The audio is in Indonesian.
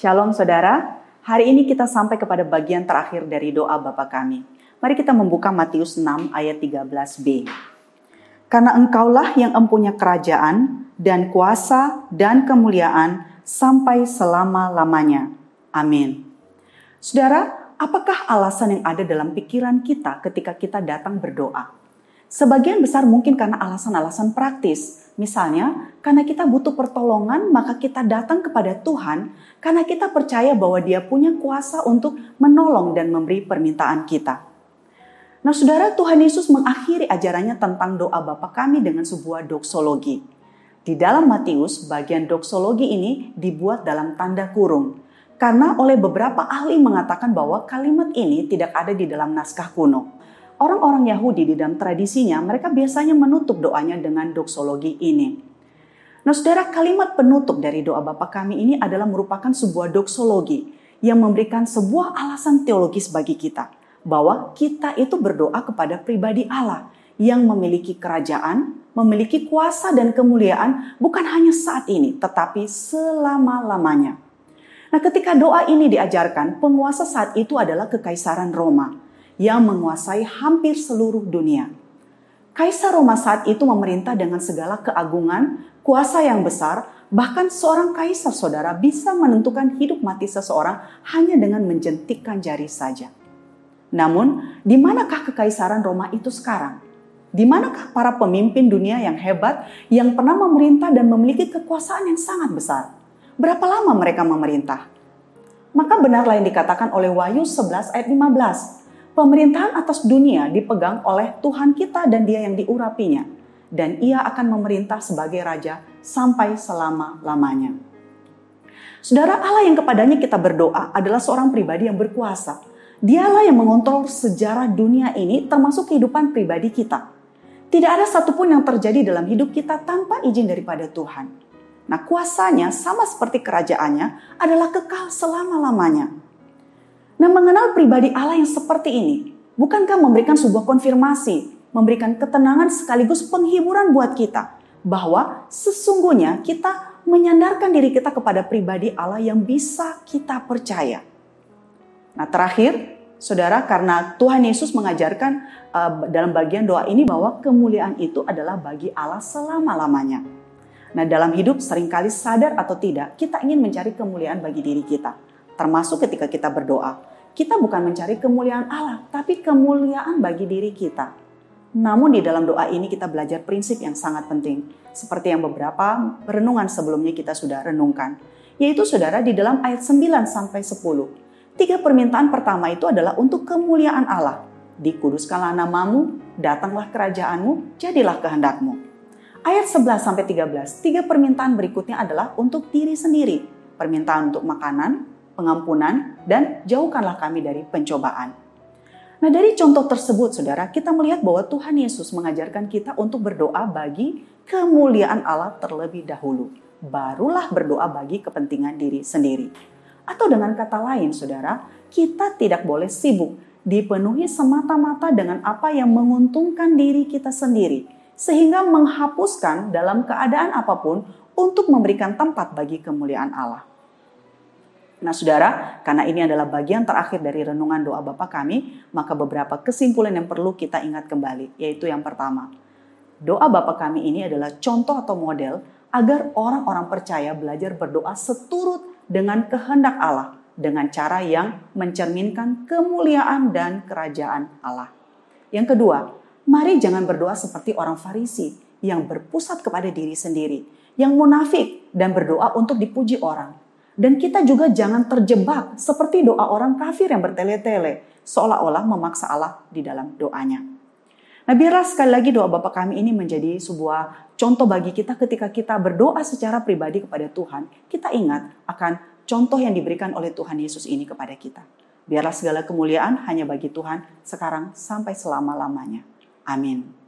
Shalom saudara, hari ini kita sampai kepada bagian terakhir dari doa Bapa kami. Mari kita membuka Matius 6 ayat 13b. Karena engkaulah yang empunya kerajaan dan kuasa dan kemuliaan sampai selama-lamanya. Amin. Saudara, apakah alasan yang ada dalam pikiran kita ketika kita datang berdoa? Sebagian besar mungkin karena alasan-alasan praktis. Misalnya, karena kita butuh pertolongan, maka kita datang kepada Tuhan karena kita percaya bahwa Dia punya kuasa untuk menolong dan memberi permintaan kita. Nah, saudara, Tuhan Yesus mengakhiri ajarannya tentang doa Bapa kami dengan sebuah doksologi. Di dalam Matius, bagian doksologi ini dibuat dalam tanda kurung. Karena oleh beberapa ahli mengatakan bahwa kalimat ini tidak ada di dalam naskah kuno. Orang-orang Yahudi di dalam tradisinya, mereka biasanya menutup doanya dengan doksologi ini. Nah saudara, kalimat penutup dari doa Bapa kami ini adalah merupakan sebuah doksologi yang memberikan sebuah alasan teologis bagi kita. Bahwa kita itu berdoa kepada pribadi Allah yang memiliki kerajaan, memiliki kuasa dan kemuliaan bukan hanya saat ini, tetapi selama-lamanya. Nah ketika doa ini diajarkan, penguasa saat itu adalah Kekaisaran Roma yang menguasai hampir seluruh dunia. Kaisar Roma saat itu memerintah dengan segala keagungan, kuasa yang besar, bahkan seorang kaisar saudara bisa menentukan hidup mati seseorang hanya dengan menjentikkan jari saja. Namun, di manakah Kekaisaran Roma itu sekarang? Di manakah para pemimpin dunia yang hebat yang pernah memerintah dan memiliki kekuasaan yang sangat besar? Berapa lama mereka memerintah? Maka benarlah yang dikatakan oleh Wahyu 11 ayat 15. Pemerintahan atas dunia dipegang oleh Tuhan kita dan Dia yang diurapinya. Dan Ia akan memerintah sebagai Raja sampai selama-lamanya. Saudara, Allah yang kepadanya kita berdoa adalah seorang pribadi yang berkuasa. Dialah yang mengontrol sejarah dunia ini termasuk kehidupan pribadi kita. Tidak ada satupun yang terjadi dalam hidup kita tanpa izin daripada Tuhan. Nah, kuasanya sama seperti kerajaannya adalah kekal selama-lamanya. Nah, mengenal pribadi Allah yang seperti ini, bukankah memberikan sebuah konfirmasi, memberikan ketenangan sekaligus penghiburan buat kita, bahwa sesungguhnya kita menyandarkan diri kita kepada pribadi Allah yang bisa kita percaya. Nah, terakhir, saudara, karena Tuhan Yesus mengajarkan dalam bagian doa ini bahwa kemuliaan itu adalah bagi Allah selama-lamanya. Nah, dalam hidup seringkali sadar atau tidak, kita ingin mencari kemuliaan bagi diri kita. Termasuk ketika kita berdoa, kita bukan mencari kemuliaan Allah, tapi kemuliaan bagi diri kita. Namun di dalam doa ini kita belajar prinsip yang sangat penting, seperti yang beberapa renungan sebelumnya kita sudah renungkan. Yaitu saudara di dalam ayat 9-10. 3 permintaan pertama itu adalah untuk kemuliaan Allah. Dikuduskanlah namamu, datanglah kerajaanmu, jadilah kehendakmu. Ayat 11-13, 3 permintaan berikutnya adalah untuk diri sendiri. Permintaan untuk makanan, pengampunan, dan jauhkanlah kami dari pencobaan. Nah dari contoh tersebut saudara, kita melihat bahwa Tuhan Yesus mengajarkan kita untuk berdoa bagi kemuliaan Allah terlebih dahulu. Barulah berdoa bagi kepentingan diri sendiri. Atau dengan kata lain saudara, kita tidak boleh sibuk dipenuhi semata-mata dengan apa yang menguntungkan diri kita sendiri. Sehingga menghapuskan dalam keadaan apapun untuk memberikan tempat bagi kemuliaan Allah. Nah saudara, karena ini adalah bagian terakhir dari renungan doa Bapa kami, maka beberapa kesimpulan yang perlu kita ingat kembali, yaitu yang pertama. Doa Bapa kami ini adalah contoh atau model agar orang-orang percaya belajar berdoa seturut dengan kehendak Allah, dengan cara yang mencerminkan kemuliaan dan kerajaan Allah. Yang kedua, mari jangan berdoa seperti orang Farisi yang berpusat kepada diri sendiri, yang munafik dan berdoa untuk dipuji orang. Dan kita juga jangan terjebak seperti doa orang kafir yang bertele-tele, seolah-olah memaksa Allah di dalam doanya. Nah biarlah sekali lagi doa Bapa kami ini menjadi sebuah contoh bagi kita ketika kita berdoa secara pribadi kepada Tuhan. Kita ingat akan contoh yang diberikan oleh Tuhan Yesus ini kepada kita. Biarlah segala kemuliaan hanya bagi Tuhan sekarang sampai selama-lamanya. Amin.